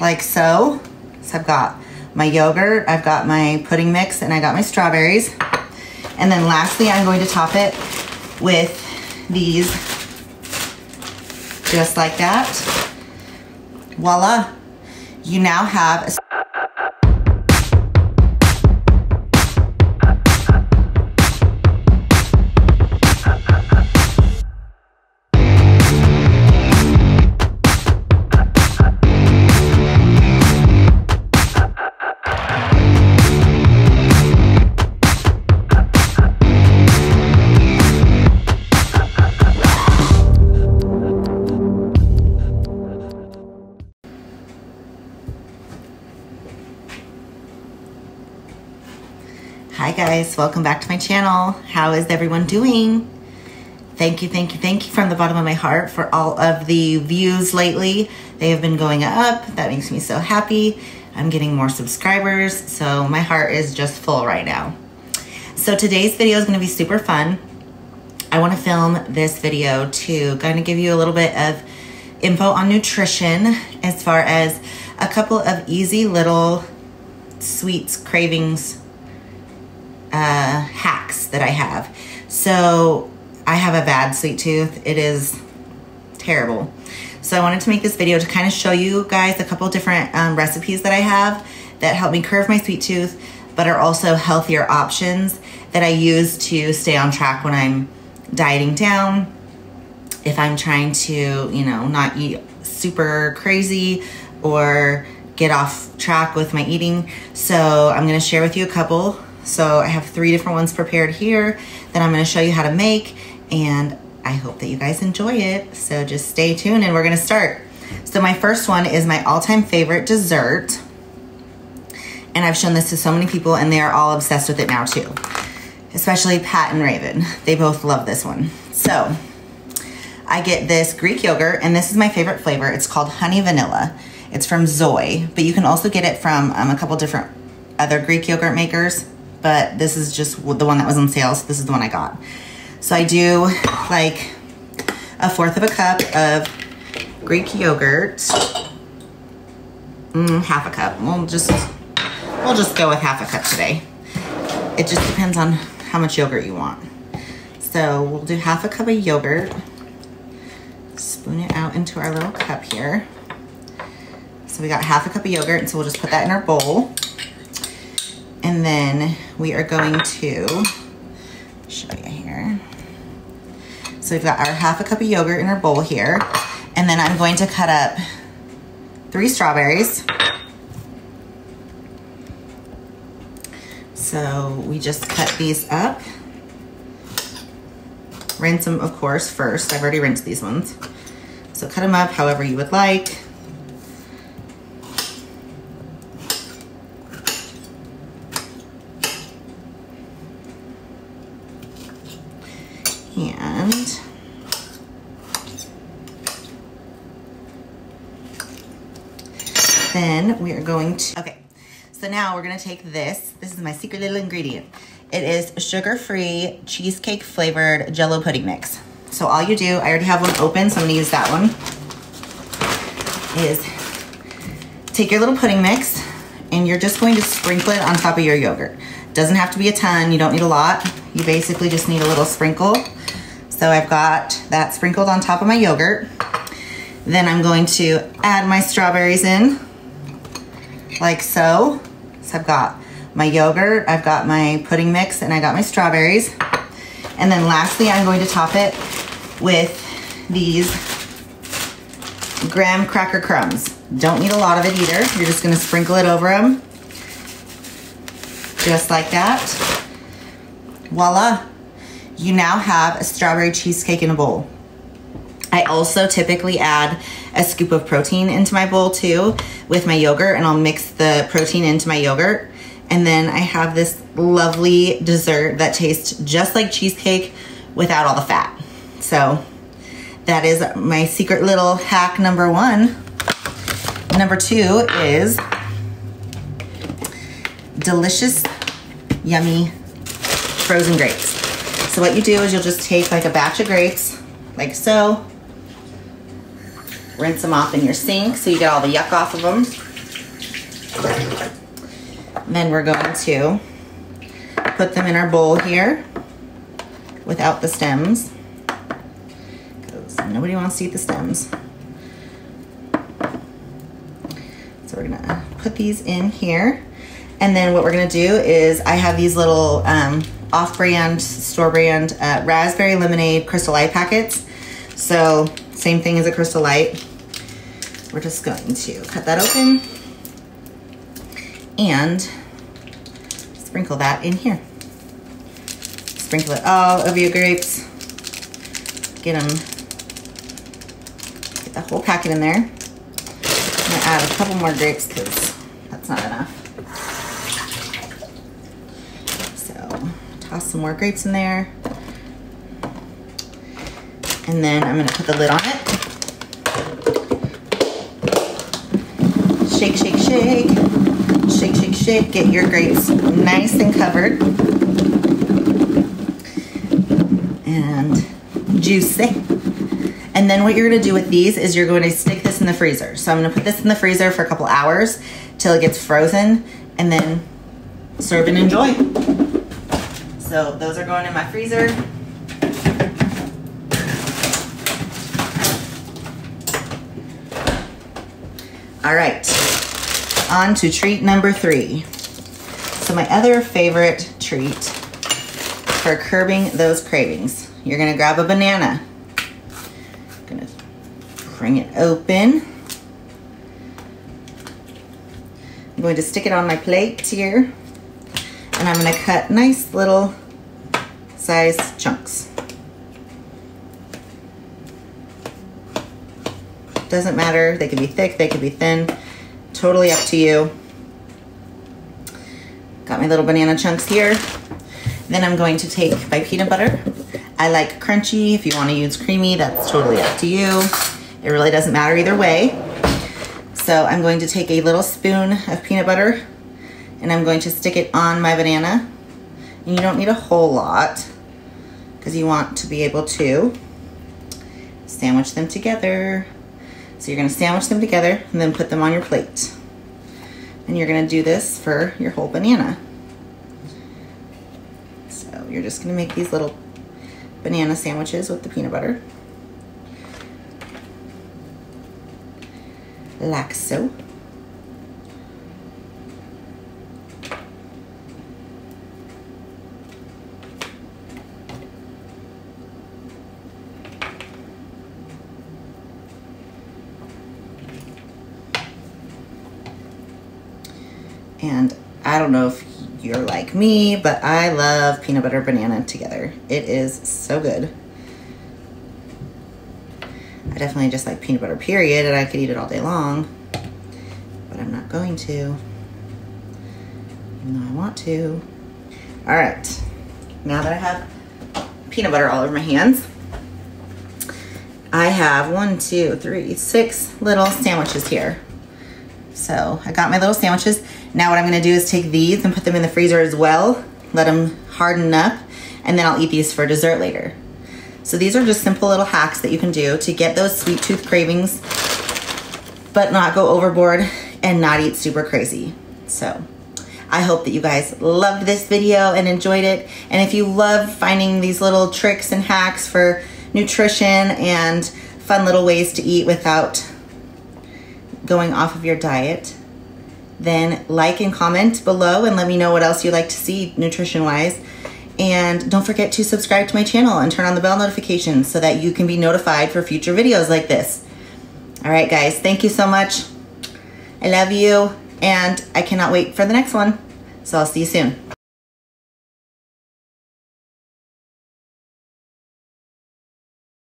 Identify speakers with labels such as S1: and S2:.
S1: like so. So I've got my yogurt, I've got my pudding mix, and I got my strawberries. And then lastly, I'm going to top it with these, just like that. Voila, you now have a Hi guys, welcome back to my channel. How is everyone doing? Thank you from the bottom of my heart for all of the views lately. They have been going up. That makes me so happy. I'm getting more subscribers, so my heart is just full right now. So today's video is going to be super fun. I want to film this video to kind of give you a little bit of info on nutrition as far as a couple of easy little sweets, cravings, hacks that I have. So I have a bad sweet tooth. It is terrible. So I wanted to make this video to kind of show you guys a couple different recipes that I have that help me curve my sweet tooth, but are also healthier options that I use to stay on track when I'm dieting down. If I'm trying to, you know, not eat super crazy or get off track with my eating. So I'm going to share with you a couple. So I have 3 different ones prepared here that I'm going to show you how to make, and I hope that you guys enjoy it. So just stay tuned and we're going to start. So my first one is my all-time favorite dessert, and I've shown this to so many people and they are all obsessed with it now too, especially Pat and Raven. They both love this one. So I get this Greek yogurt, and this is my favorite flavor. It's called Honey Vanilla. It's from Zoe, but you can also get it from a couple different other Greek yogurt makers. But this is just the one that was on sale, so this is the one I got. So I do like 1/4 cup of Greek yogurt. Half a cup. We'll just go with half a cup today. It just depends on how much yogurt you want. So we'll do half a cup of yogurt. Spoon it out into our little cup here. So we got half a cup of yogurt, and so we'll just put that in our bowl. And then we are going to show you here. So we've got our half a cup of yogurt in our bowl here. And then I'm going to cut up 3 strawberries. So we just cut these up. Rinse them, of course, first. I've already rinsed these ones. So cut them up however you would like. And then we are going to, okay, so now we're going to take this. This is my secret little ingredient. It is sugar-free cheesecake flavored Jell-O pudding mix. So all you do, I already have one open, so I'm going to use that one, is take your little pudding mix and you're just going to sprinkle it on top of your yogurt. Doesn't have to be a ton. You don't need a lot. You basically just need a little sprinkle. So I've got that sprinkled on top of my yogurt. Then I'm going to add my strawberries in, like so. So I've got my yogurt, I've got my pudding mix, and I got my strawberries. And then lastly, I'm going to top it with these graham cracker crumbs. Don't need a lot of it either. You're just gonna sprinkle it over them, just like that. Voila. You now have a strawberry cheesecake in a bowl. I also typically add a scoop of protein into my bowl too with my yogurt, and I'll mix the protein into my yogurt. And then I have this lovely dessert that tastes just like cheesecake without all the fat. So that is my secret little hack number 1. Number 2 is delicious, yummy frozen grapes. So what you do is you'll just take like a batch of grapes, like so, rinse them off in your sink so you get all the yuck off of them. Then we're going to put them in our bowl here without the stems, because nobody wants to eat the stems. So we're gonna put these in here. And then what we're gonna do is, I have these little off-brand, store-brand raspberry lemonade Crystal Light packets. So same thing as a Crystal Light. We're just going to cut that open and sprinkle that in here. Sprinkle it all over your grapes. Get the whole packet in there. I'm gonna add a couple more grapes because that's not enough. So toss some more grapes in there. And then I'm gonna put the lid on it. Shake, shake, shake. Shake, shake, shake. Get your grapes nice and covered. And juicy. And then what you're gonna do with these is you're going to stick this in the freezer. So I'm gonna put this in the freezer for a couple hours till it gets frozen, and then serve and enjoy. So those are going in my freezer. All right, on to treat number 3. So my other favorite treat for curbing those cravings, you're gonna grab a banana. Gonna bring it open. I'm going to stick it on my plate here, and I'm gonna cut nice little size chunks. Doesn't matter, they could be thick, they could be thin, totally up to you. Got my little banana chunks here. Then I'm going to take my peanut butter. I like crunchy. If you want to use creamy, that's totally up to you. It really doesn't matter either way. So I'm going to take a little spoon of peanut butter, and I'm going to stick it on my banana. And you don't need a whole lot, because you want to be able to sandwich them together. So you're gonna sandwich them together and then put them on your plate. And you're gonna do this for your whole banana. So you're just gonna make these little banana sandwiches with the peanut butter. Like so. And I don't know if you're like me, but I love peanut butter banana together. It is so good. I definitely just like peanut butter period, and I could eat it all day long, but I'm not going to, even though I want to. All right, now that I have peanut butter all over my hands, I have 6 little sandwiches here. So I got my little sandwiches. Now what I'm gonna do is take these and put them in the freezer as well, let them harden up, and then I'll eat these for dessert later. So these are just simple little hacks that you can do to get those sweet tooth cravings, but not go overboard and not eat super crazy. So I hope that you guys loved this video and enjoyed it. And if you love finding these little tricks and hacks for nutrition and fun little ways to eat without going off of your diet, then like and comment below and let me know what else you'd like to see nutrition wise. And don't forget to subscribe to my channel and turn on the bell notifications so that you can be notified for future videos like this. All right, guys, thank you so much. I love you, and I cannot wait for the next one. So I'll see you soon.